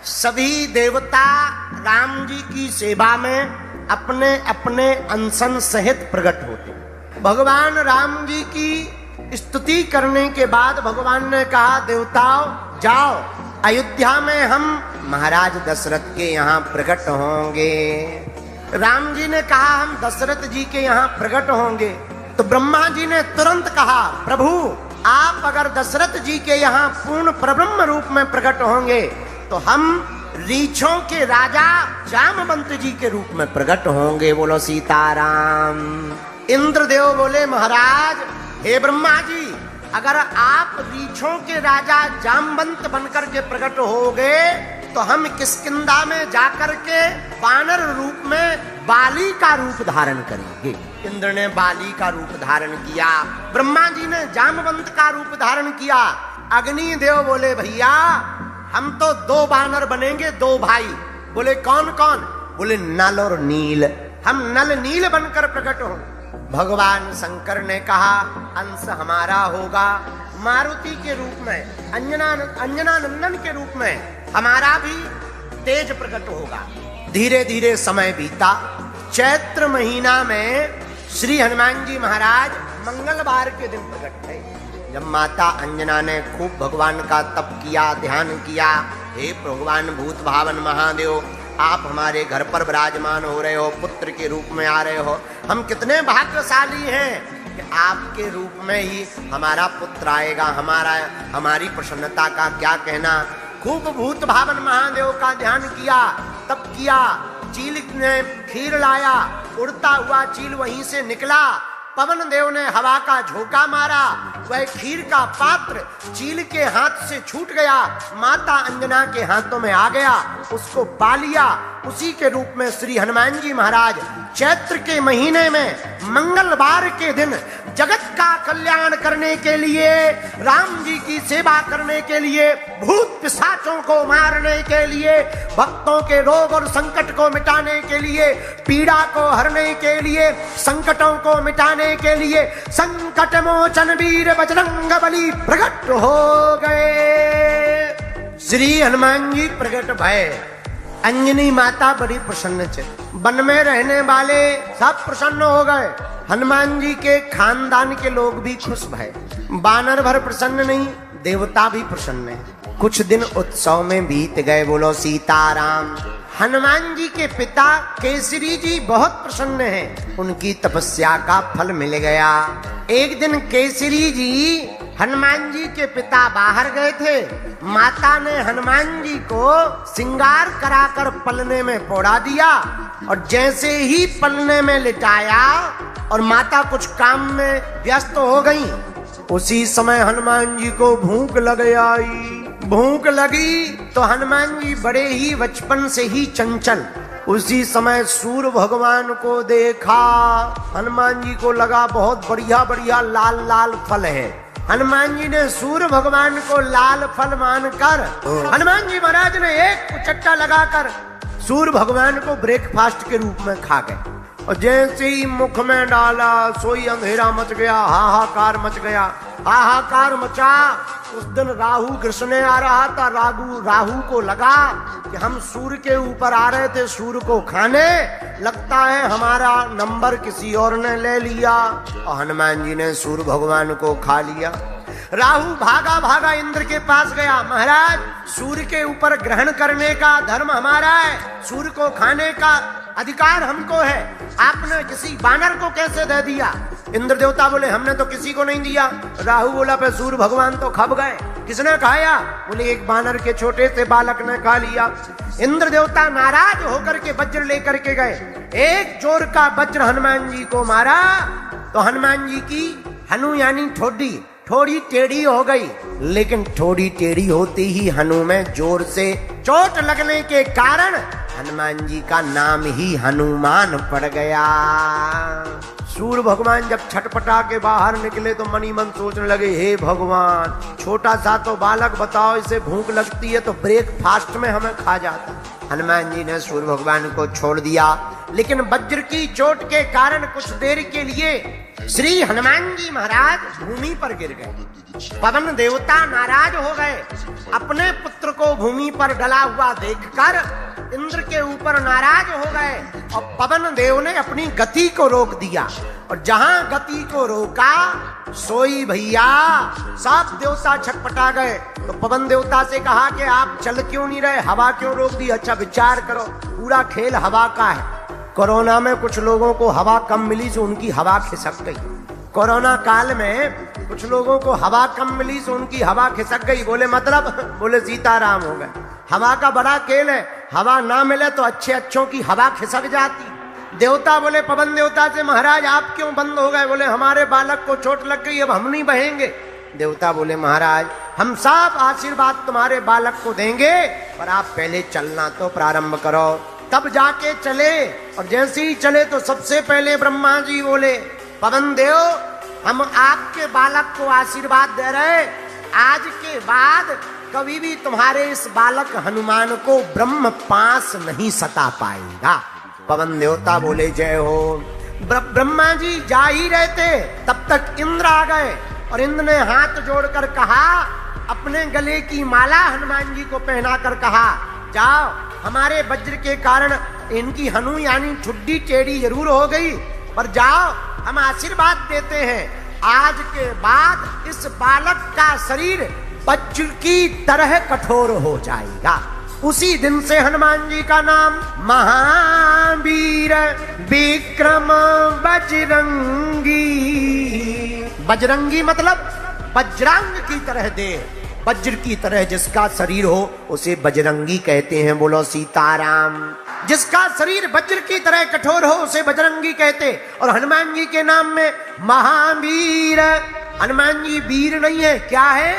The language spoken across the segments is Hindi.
सभी देवता राम जी की सेवा में अपने अपने अनशन सहित प्रकट होते। भगवान राम जी की स्तुति करने के बाद भगवान ने कहा, देवताओं जाओ, अयोध्या में हम महाराज दशरथ के यहाँ प्रकट होंगे। राम जी ने कहा हम दशरथ जी के यहाँ प्रकट होंगे, तो ब्रह्मा जी ने तुरंत कहा, प्रभु आप अगर दशरथ जी के यहाँ पूर्ण परब्रह्म रूप में प्रकट होंगे तो हम रीछों के राजा जामवंत जी के रूप में प्रकट होंगे। बोलो सीताराम। इंद्रदेव बोले, महाराज हे ब्रह्मा जी, अगर आप रीछों के राजा जामवंत बनकर के प्रकट होगे तो हम किष्किंधा में जाकर के वानर रूप में बाली का रूप धारण करेंगे। इंद्र ने बाली का रूप धारण किया, ब्रह्मा जी ने जामवंत का रूप धारण किया। अग्नि देव बोले, भैया हम तो दो वानर बनेंगे, दो भाई। बोले कौन कौन? बोले नल और नील, हम नल नील बनकर प्रकट हो। भगवान शंकर ने कहा अंश हमारा होगा, मारुति के रूप में, अंजना नंदन के रूप में हमारा भी तेज प्रकट होगा। धीरे धीरे समय बीता। चैत्र महीना में श्री हनुमान जी महाराज मंगलवार के दिन प्रकट थे। जब माता अंजना ने खूब भगवान का तप किया, ध्यान किया, हे भगवान भूत भावन महादेव, आप हमारे घर पर विराजमान हो रहे हो, पुत्र के रूप में आ रहे हो, हम कितने भाग्यशाली हैं कि आपके रूप में ही हमारा पुत्र आएगा। हमारी प्रसन्नता का क्या कहना। खूब भूत भावन महादेव का ध्यान किया, तप किया। चील ने खीर लाया, उड़ता हुआ चील वहीं से निकला। पवन देव ने हवा का झोंका मारा, वह खीर का पात्र चील के हाथ से छूट गया, माता अंजना के हाथों में आ गया, उसको पा लिया। उसी के रूप में श्री हनुमान जी महाराज चैत्र के महीने में मंगलवार के दिन जगत का कल्याण करने के लिए, राम जी की सेवा करने के लिए, भूत पिशाचों को मारने के लिए, भक्तों के रोग और संकट को मिटाने के लिए, पीड़ा को हरने के लिए, संकटों को मिटाने के लिए संकट मोचन वीर बजरंग बली प्रकट हो गए। श्री हनुमान जी प्रकट भय। अंजनी माता बड़ी प्रसन्न थी, वन में रहने वाले सब प्रसन्न हो गए, हनुमान जी के खानदान के लोग भी खुश भय। बानर भर प्रसन्न नहीं, देवता भी प्रसन्न है। कुछ दिन उत्सव में बीत गए। बोलो सीताराम। हनुमान जी के पिता केसरी जी बहुत प्रसन्न हैं, उनकी तपस्या का फल मिल गया। एक दिन केसरी जी हनुमान जी के पिता बाहर गए थे, माता ने हनुमान जी को श्रृंगार कराकर पलने में पौड़ा दिया, और जैसे ही पलने में लिटाया और माता कुछ काम में व्यस्त हो गई, उसी समय हनुमान जी को भूख लग आई। भूख लगी तो हनुमान जी बड़े ही बचपन से ही चंचल, उसी समय सूर्य भगवान को देखा। हनुमान जी को लगा बहुत बढ़िया बढ़िया लाल लाल फल है। हनुमान जी ने सूर्य भगवान को लाल फल मानकर हनुमान जी महाराज ने एक उचट्टा लगाकर सूर्य भगवान को ब्रेकफास्ट के रूप में खा गए, और जैसे ही मुख में डाला सोई अंधेरा मच गया, हाहाकार मच गया। हाहाकार मचा। उस दिन राहु कृष्ण आ रहा था, राहु को लगा कि हम सूर्य के ऊपर आ रहे थे सूर्य को खाने, लगता है हमारा नंबर किसी और ने ले लिया, और हनुमान जी ने सूर्य भगवान को खा लिया। राहु भागा भागा इंद्र के पास गया, महाराज सूर्य के ऊपर ग्रहण करने का धर्म हमारा है, सूर्य को खाने का अधिकार हमको है, आपने किसी बानर को कैसे दे दिया? इंद्र देवता बोले हमने तो किसी को नहीं दिया। राहु बोला पे सूर्य भगवान तो खप गए, किसने खाया? बोले एक बानर के छोटे से बालक ने खा लिया। इंद्र देवता नाराज होकर के वज्र लेकर के गए, एक जोर का वज्र हनुमान जी को मारा, तो हनुमान जी की हनु यानी ठोडी थोड़ी टेढ़ी हो गई, लेकिन थोड़ी टेढ़ी होती ही हनु में जोर से चोट लगने के कारण हनुमान जी का नाम ही हनुमान पड़ गया। सूर्य भगवान जब छटपटा के बाहर निकले तो मनी मन सोचने लगे, हे भगवान छोटा सा तो बालक, बताओ इसे भूख लगती है तो ब्रेकफास्ट में हमें खा जाता। हनुमान जी ने सूर्य भगवान को छोड़ दिया, लेकिन वज्र की चोट के कारण कुछ देर के लिए श्री हनुमान जी महाराज भूमि पर गिर गए। पवन देवता नाराज हो गए। अपने पुत्र को भूमि पर डला हुआ देखकर इंद्र के ऊपर नाराज हो गए और पवन देव ने अपनी गति को रोक दिया। और जहां गति को रोका सोई भैया सब देवता छटपटा गए। तो पवन देवता से कहा कि आप चल क्यों नहीं रहे, हवा क्यों रोक दी? अच्छा विचार करो, पूरा खेल हवा का है। कोरोना में कुछ लोगों को हवा कम मिली तो उनकी हवा खिसक गई। कोरोना काल में कुछ लोगों को हवा कम मिली तो उनकी हवा खिसक गई। बोले मतलब? बोले सीताराम हो गए। हवा का बड़ा खेल है, हवा ना मिले तो अच्छे अच्छों की हवा खिसक जाती। देवता बोले पवन देवता से, महाराज आप क्यों बंद हो गए? बोले हमारे बालक को चोट लग गई, अब हम नहीं बहेंगे। देवता बोले महाराज हम सब आशीर्वाद तुम्हारे बालक को देंगे, पर आप पहले चलना तो प्रारंभ करो। तब जाके चले, और जैसे ही चले तो सबसे पहले ब्रह्मा जी बोले पवन देव हम आपके बालक को आशीर्वाद दे रहे, आज के बाद कभी भी तुम्हारे इस बालक हनुमान को ब्रह्म पास नहीं सता पाएगा। पवन देवता बोले जय हो। ब्रह्मा जी जा ही रहे थे तब तक इंद्र आ गए और इंद्र ने हाथ जोड़कर कहा, अपने गले की माला हनुमान जी को पहना कर कहा, जाओ हमारे वज्र के कारण इनकी हनु यानी ठुड्डी टेढ़ी जरूर हो गई, पर जाओ हम आशीर्वाद देते हैं, आज के बाद इस बालक का शरीर वज्र की तरह कठोर हो जाएगा। उसी दिन से हनुमान जी का नाम महावीर विक्रम बजरंगी। बजरंगी मतलब वज्रांग की तरह देह, वज्र की तरह जिसका शरीर हो उसे बजरंगी कहते हैं। बोलो सीताराम। जिसका शरीर वज्र की तरह कठोर हो उसे बजरंगी कहते। और हनुमान जी के नाम में महावीर, हनुमान जी वीर नहीं है, क्या है?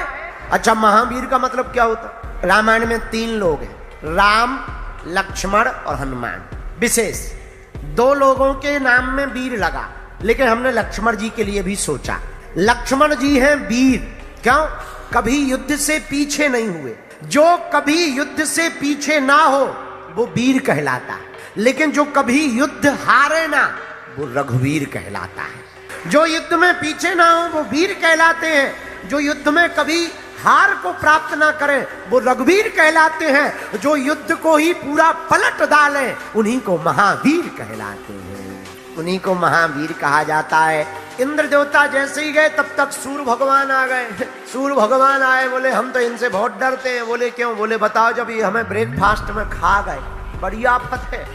अच्छा महावीर का मतलब क्या होता? रामायण में 3 लोग हैं, राम लक्ष्मण और हनुमान। विशेष 2 लोगों के नाम में वीर लगा, लेकिन हमने लक्ष्मण जी के लिए भी सोचा। लक्ष्मण जी हैं वीर, क्यों? कभी युद्ध से पीछे नहीं हुए। जो कभी युद्ध से पीछे ना हो वो वीर कहलाता है, लेकिन जो कभी युद्ध हारे ना वो रघुवीर कहलाता है। जो युद्ध में पीछे ना हो वो वीर कहलाते हैं, जो युद्ध में कभी हार को प्राप्त ना करें वो रघुवीर कहलाते हैं, जो युद्ध को ही पूरा पलट डालें उन्हीं को महावीर कहलाते हैं, उन्हीं को महावीर कहा जाता है। इंद्र देवता जैसे ही गए तब तक सूर्य भगवान आ गए। सूर्य भगवान आए, बोले हम तो इनसे बहुत डरते हैं। बोले क्यों? बोले बताओ, जब ये हमें ब्रेकफास्ट में खा गए, बड़ी आफत है।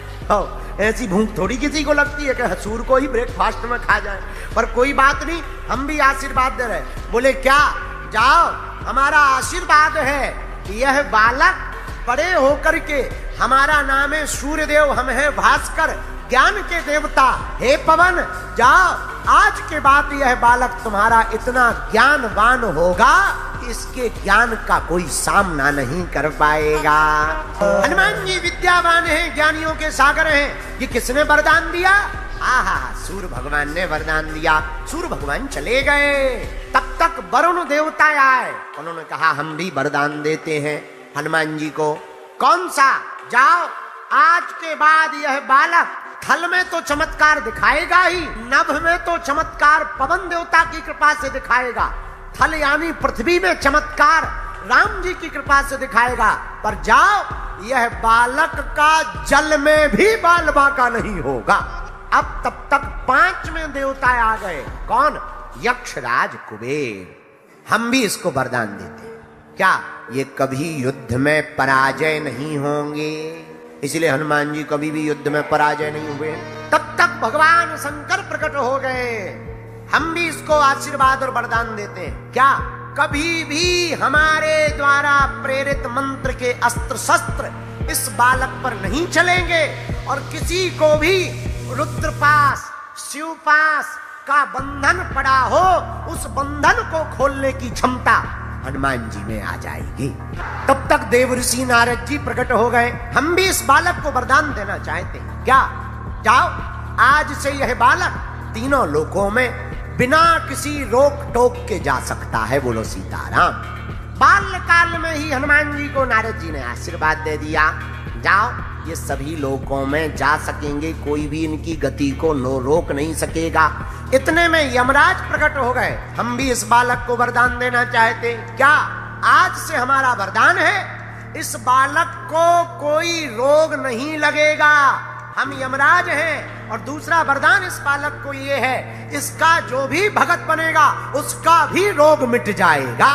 ऐसी भूख थोड़ी किसी को लगती है कि सूर्य को ही ब्रेकफास्ट में खा जाए, पर कोई बात नहीं, हम भी आशीर्वाद दे रहे। बोले क्या? जाओ हमारा आशीर्वाद है कि यह बालक बड़े होकर के, हमारा नाम है सूर्यदेव, हम है भास्कर, ज्ञान के देवता, हे पवन जाओ, आज के बाद यह बालक तुम्हारा इतना ज्ञानवान होगा कि इसके ज्ञान का कोई सामना नहीं कर पाएगा। हनुमान जी विद्यावान हैं, ज्ञानियों के सागर हैं। ये किसने वरदान दिया? आहा, सूर्य भगवान ने वरदान दिया। सूर्य भगवान चले गए, तब तक वरुण देवता आए, उन्होंने कहा हम भी वरदान देते हैं हनुमान जी को। कौन सा? जाओ आज के बाद यह बालक थल में तो चमत्कार दिखाएगा ही, नभ में तो चमत्कार पवन देवता की कृपा से दिखाएगा, थल यानी पृथ्वी में चमत्कार राम जी की कृपा से दिखाएगा, पर जाओ यह बालक का जल में भी बाल बांका नहीं होगा। अब तब तक 5वें देवता आ गए। कौन? यक्षराज कुबेर। हम भी इसको वरदान देते हैं, क्या ये कभी युद्ध में पराजय नहीं होंगे, इसलिए हनुमान जी कभी भी युद्ध में पराजय नहीं हुए। तब तक भगवान शंकर प्रकट हो गए। हम भी इसको आशीर्वाद और वरदान देते हैं, क्या कभी भी हमारे द्वारा प्रेरित मंत्र के अस्त्र शस्त्र इस बालक पर नहीं चलेंगे, और किसी को भी रुद्रपास शिवपास का बंधन पड़ा हो उस बंधन को खोलने की क्षमता हनुमान जी में आ जाएगी। तब तक देव ऋषि नारद जी प्रकट हो गए। हम भी इस बालक को वरदान देना चाहते हैं, क्या जाओ आज से यह बालक तीनों लोकों में बिना किसी रोक टोक के जा सकता है। बोलो सीताराम। बाल्यकाल में ही हनुमान जी को नारद जी ने आशीर्वाद दे दिया, जाओ ये सभी लोकों में जा सकेंगे, कोई भी इनकी गति को रोक नहीं सकेगा। इतने में यमराज प्रकट हो गए। हम भी इस बालक को वरदान देना चाहते, क्या आज से हमारा वरदान है, इस बालक को कोई रोग नहीं लगेगा। हम यमराज हैं। और दूसरा वरदान इस बालक को ये है, इसका जो भी भगत बनेगा उसका भी रोग मिट जाएगा।